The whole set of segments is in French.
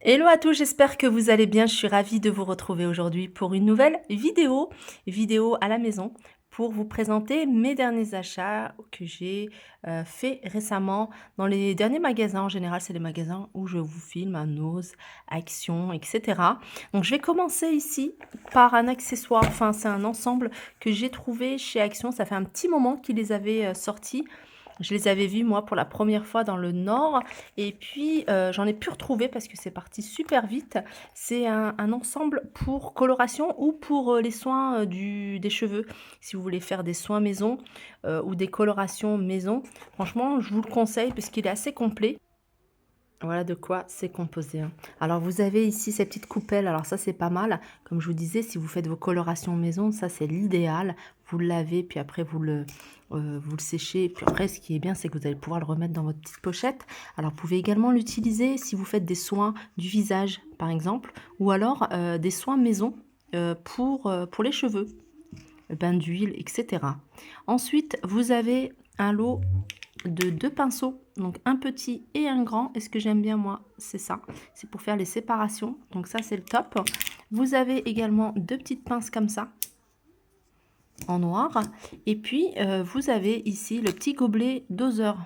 Hello à tous, j'espère que vous allez bien. Je suis ravie de vous retrouver aujourd'hui pour une nouvelle vidéo à la maison pour vous présenter mes derniers achats que j'ai fait récemment dans les derniers magasins. En général, c'est les magasins où je vous filme à Nose, Action, etc. Donc, je vais commencer ici par un accessoire. Enfin, c'est un ensemble que j'ai trouvé chez Action. Ça fait un petit moment qu'ils les avaient sortis. Je les avais vus, moi, pour la première fois dans le Nord et puis, j'en ai pu retrouver parce que c'est parti super vite. C'est un ensemble pour coloration ou pour, les soins, des cheveux. Si vous voulez faire des soins maison, ou des colorations maison, franchement, je vous le conseille parce qu'il est assez complet. Voilà de quoi c'est composé, hein. Alors vous avez ici ces petites coupelles, alors ça c'est pas mal. Comme je vous disais, si vous faites vos colorations maison, ça c'est l'idéal. Vous le lavez, puis après vous le séchez. Puis après, ce qui est bien, c'est que vous allez pouvoir le remettre dans votre petite pochette. Alors vous pouvez également l'utiliser si vous faites des soins du visage, par exemple, ou alors des soins maison pour les cheveux, bain d'huile, etc. Ensuite, vous avez un lot de 2 pinceaux, donc un petit et un grand. Et ce que j'aime bien moi, c'est ça, c'est pour faire les séparations. Donc ça, c'est le top. Vous avez également 2 petites pinces comme ça, en noir. Et puis, vous avez ici le petit gobelet doseur.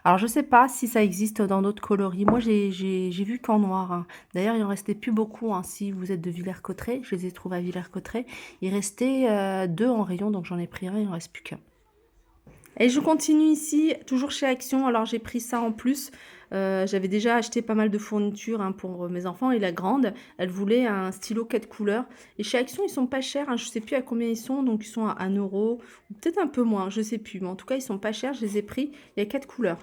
Alors, je sais pas si ça existe dans d'autres coloris. Moi, j'ai vu qu'en noir, hein. D'ailleurs, il en restait plus beaucoup, hein. Si vous êtes de Villers-Cotterêts, je les ai trouvés à Villers-Cotterêts. Il restait 2 en rayon, donc j'en ai pris un, il en reste plus qu'un. Et je continue ici, toujours chez Action. Alors j'ai pris ça en plus. J'avais déjà acheté pas mal de fournitures, hein, pour mes enfants. Et la grande, elle voulait un stylo 4 couleurs. Et chez Action, ils sont pas chers, hein. Je sais plus à combien ils sont. Donc ils sont à 1 euro, ou peut-être un peu moins, je sais plus. Mais en tout cas, ils sont pas chers. Je les ai pris. Il y a 4 couleurs.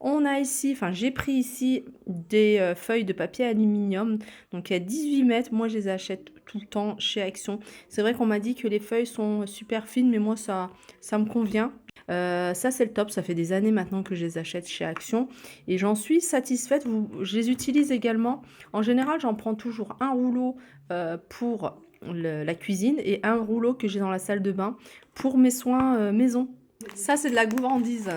On a ici, enfin j'ai pris ici des feuilles de papier aluminium, donc il y a 18 mètres. Moi je les achète tout le temps chez Action. C'est vrai qu'on m'a dit que les feuilles sont super fines, mais moi ça me convient. Ça c'est le top, ça fait des années maintenant que je les achète chez Action et j'en suis satisfaite. Je les utilise également. En général, j'en prends toujours un rouleau pour la cuisine et un rouleau que j'ai dans la salle de bain pour mes soins maison. Ça, c'est de la gourmandise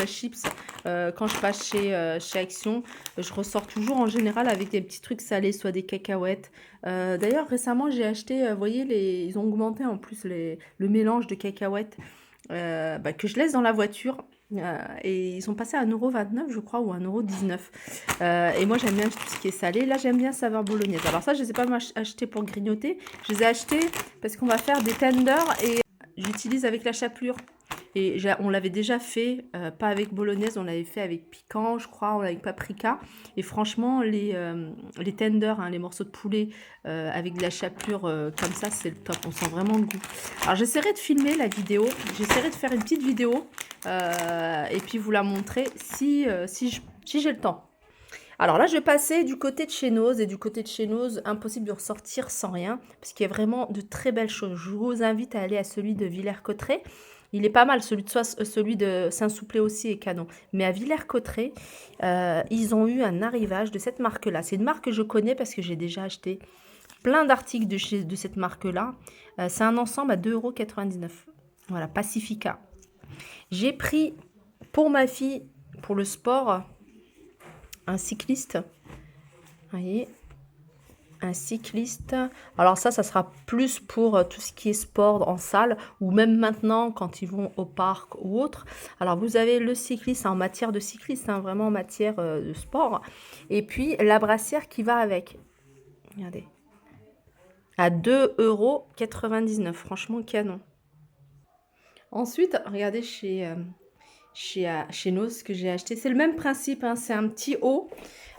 chips. Quand je passe chez Action, je ressors toujours en général avec des petits trucs salés, soit des cacahuètes. D'ailleurs, récemment, j'ai acheté, vous voyez, ils ont augmenté en plus le mélange de cacahuètes que je laisse dans la voiture. Et ils sont passés à 1,29 € je crois, ou 1,19 €. Et moi, j'aime bien tout ce qui est salé. Là, j'aime bien saveur bolognaise. Alors ça, je ne les ai pas achetés pour grignoter. Je les ai achetés parce qu'on va faire des tenders et j'utilise avec la chapelure. Et on l'avait déjà fait, pas avec bolognaise, on l'avait fait avec piquant, je crois, ou avec paprika. Et franchement, les tenders, hein, les morceaux de poulet avec de la chapelure comme ça, c'est le top. On sent vraiment le goût. Alors, j'essaierai de filmer la vidéo. J'essaierai de faire une petite vidéo et puis vous la montrer si j'ai le temps. Alors là, je vais passer du côté de chez Nose. Et du côté de chez Nose, impossible de ressortir sans rien, parce qu'il y a vraiment de très belles choses. Je vous invite à aller à celui de Villers-Cotterêts. Il est pas mal, celui de Saint-Souplé aussi est canon. Mais à Villers-Cotterêts, ils ont eu un arrivage de cette marque-là. C'est une marque que je connais parce que j'ai déjà acheté plein d'articles de cette marque-là. C'est un ensemble à 2,99 €. Voilà, Pacifica. J'ai pris pour ma fille, pour le sport, un cycliste. Vous voyez, un cycliste. Alors ça sera plus pour tout ce qui est sport en salle ou même maintenant quand ils vont au parc ou autre. Alors vous avez le cycliste en matière de cycliste, hein, vraiment en matière de sport. Et puis la brassière qui va avec. Regardez. À 2,99 €. Franchement, canon. Ensuite, regardez chez Nose, ce que j'ai acheté. C'est le même principe, hein, c'est un petit haut.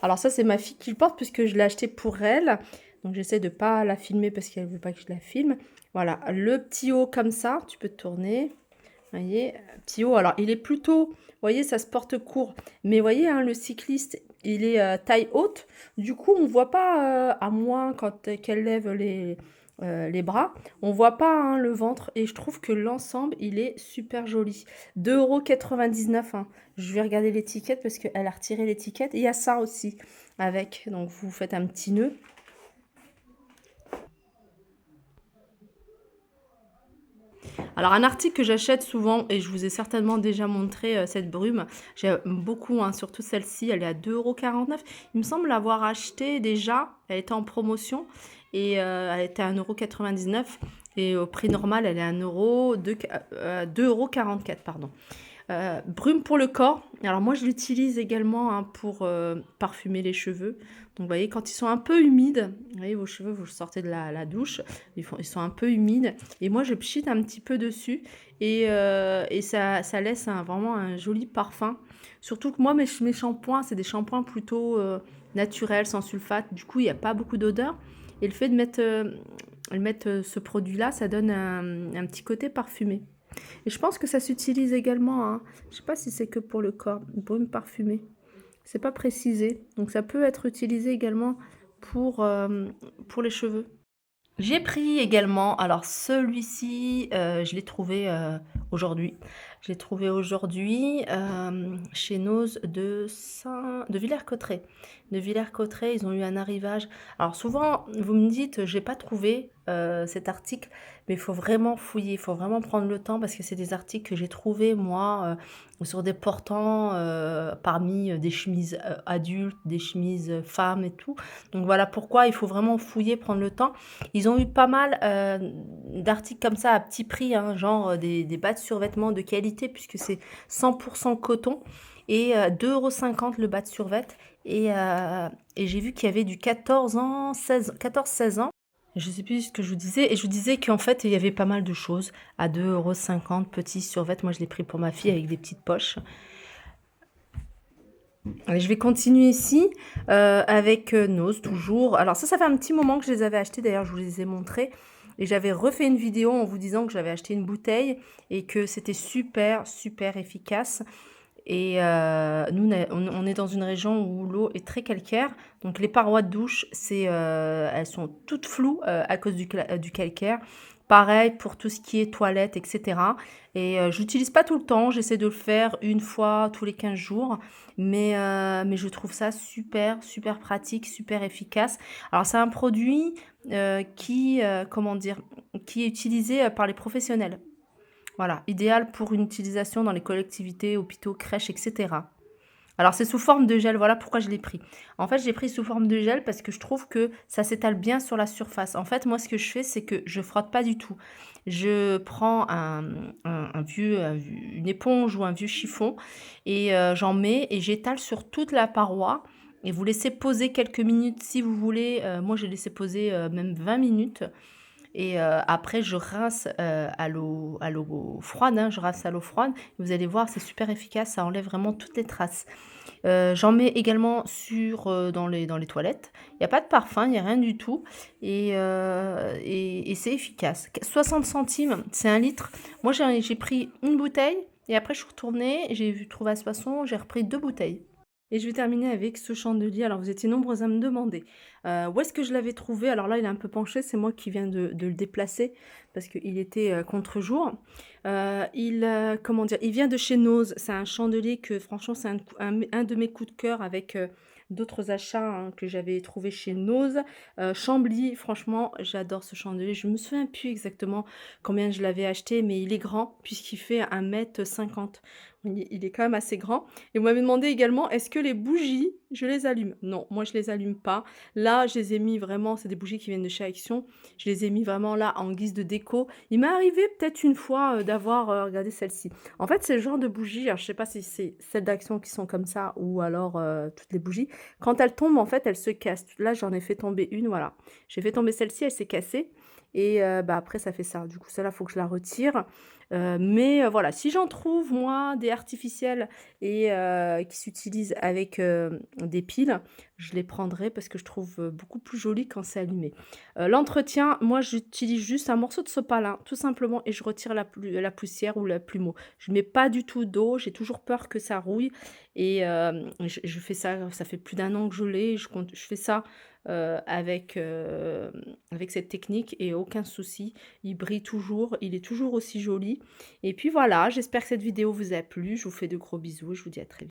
Alors ça, c'est ma fille qui le porte puisque je l'ai acheté pour elle. Donc j'essaie de ne pas la filmer parce qu'elle ne veut pas que je la filme. Voilà, le petit haut comme ça, tu peux te tourner. Vous voyez, petit haut. Alors il est plutôt, vous voyez, ça se porte court. Mais vous voyez, hein, le cycliste, il est taille haute. Du coup, on ne voit pas, à moins quand qu'elle lève les bras, on voit pas, hein, le ventre. Et je trouve que l'ensemble, il est super joli. 2,99 €, hein. Je vais regarder l'étiquette parce qu'elle a retiré l'étiquette. Et il y a ça aussi avec. Donc vous faites un petit nœud. Alors un article que j'achète souvent et je vous ai certainement déjà montré, cette brume, j'aime beaucoup, hein, surtout celle-ci, elle est à 2,49 €. Il me semble l'avoir achetée déjà, elle était en promotion et elle était à 1,99 € et au prix normal, elle est à 2,44 €, pardon. Brume pour le corps. Alors moi, je l'utilise également, hein, pour, parfumer les cheveux. Donc vous voyez, quand ils sont un peu humides, vous voyez vos cheveux, vous sortez de la douche, ils sont un peu humides et moi je pchite un petit peu dessus et ça laisse vraiment un joli parfum. Surtout que moi mes shampoings, c'est des shampoings plutôt, naturels, sans sulfate. Du coup, il y a pas beaucoup d'odeur et le fait de mettre ce produit-là, ça donne un petit côté parfumé. Et je pense que ça s'utilise également, hein. Je sais pas si c'est que pour le corps, une brume parfumée. C'est pas précisé. Donc ça peut être utilisé également pour les cheveux. J'ai pris également, alors celui-ci, je l'ai trouvé, aujourd'hui. Je l'ai trouvé aujourd'hui, chez Nose de Villers-Cotterêts. De Villers-Cotterêts, ils ont eu un arrivage. Alors souvent, vous me dites: «J'ai pas trouvé, cet article», mais il faut vraiment fouiller, il faut vraiment prendre le temps parce que c'est des articles que j'ai trouvés moi, sur des portants, parmi, des chemises, adultes, des chemises, femmes et tout. Donc voilà pourquoi il faut vraiment fouiller, prendre le temps. Ils ont eu pas mal, d'articles comme ça à petit prix, hein, genre, des bas de survêtement de qualité puisque c'est 100 coton et 2,50 € le bas de survêt et j'ai vu qu'il y avait du 14 ans, 16 14-16 ans. Je sais plus ce que je vous disais et je vous disais qu'en fait, il y avait pas mal de choses à 2,50 € petits survêt. Moi, je l'ai pris pour ma fille avec des petites poches. Allez, je vais continuer ici, avec, Nose toujours. Alors ça fait un petit moment que je les avais achetés, d'ailleurs je vous les ai montrés et j'avais refait une vidéo en vous disant que j'avais acheté une bouteille et que c'était super, super efficace et nous on est dans une région où l'eau est très calcaire, donc les parois de douche, elles sont toutes floues, à cause du calcaire. Pareil pour tout ce qui est toilette et cetera et j'utilise pas tout le temps, j'essaie de le faire une fois tous les 15 jours, mais je trouve ça super, super pratique, super efficace. Alors c'est un produit, comment dire? Qui est utilisé, par les professionnels. Voilà, idéal pour une utilisation dans les collectivités, hôpitaux, crèches et cetera. Alors c'est sous forme de gel, voilà pourquoi je l'ai pris. En fait, je l'ai pris sous forme de gel parce que je trouve que ça s'étale bien sur la surface. En fait, moi ce que je fais, c'est que je frotte pas du tout. Je prends une éponge ou un vieux chiffon et j'en mets et j'étale sur toute la paroi et vous laissez poser quelques minutes si vous voulez. Moi, j'ai laissé poser, même 20 minutes et après je rince, à l'eau froide, hein, je rince à l'eau froide. Vous allez voir, c'est super efficace, ça enlève vraiment toutes les traces. J'en mets également dans les toilettes. Il y a pas de parfum, il y a rien du tout et c'est efficace. 60 centimes, c'est 1 litre. Moi, j'ai pris une bouteille et après je suis retournée, j'ai vu trouvé à ce poisson, j'ai repris 2 bouteilles. Et je vais terminer avec ce chandelier. Alors, vous étiez nombreux à me demander, où est-ce que je l'avais trouvé? Alors là, il est un peu penché, c'est moi qui viens de le déplacer parce qu'il était, contre-jour. Comment dire? Il vient de chez Nose. C'est un chandelier que franchement, c'est un de mes coups de cœur avec, d'autres achats, hein, que j'avais trouvé chez Nose. Chambly, franchement, j'adore ce chandelier. Je me souviens plus exactement combien je l'avais acheté, mais il est grand puisqu'il fait 1,50 m. Il est quand même assez grand et vous m'avez demandé également: «Est-ce que les bougies, je les allume?» Non, moi je les allume pas. Là, je les ai mis vraiment, c'est des bougies qui viennent de chez Action. Je les ai mis vraiment là en guise de déco. Il m'est arrivé peut-être une fois, d'avoir, regardez celle-ci. En fait, c'est le genre de bougie, alors je sais pas si c'est celles d'Action qui sont comme ça ou alors, toutes les bougies. Quand elles tombent, en fait, elles se cassent. Là, j'en ai fait tomber une, voilà. J'ai fait tomber celle-ci, elle s'est cassée et bah, après ça fait ça. Du coup, celle-là, faut que je la retire. Mais voilà, si j'en trouve moi des artificiels et qui s'utilisent avec, des piles, je les prendrai parce que je trouve, beaucoup plus joli quand c'est allumé. L'entretien, moi j'utilise juste un morceau de sopalin tout simplement et je retire la poussière ou la plumeau. Je mets pas du tout d'eau, j'ai toujours peur que ça rouille et je fais ça, ça fait plus d'1 an que je l'ai, je fais ça, avec cette technique et aucun souci. Il brille toujours, il est toujours aussi joli et puis voilà, j'espère que cette vidéo vous a plu. Je vous fais de gros bisous et je vous dis à très vite.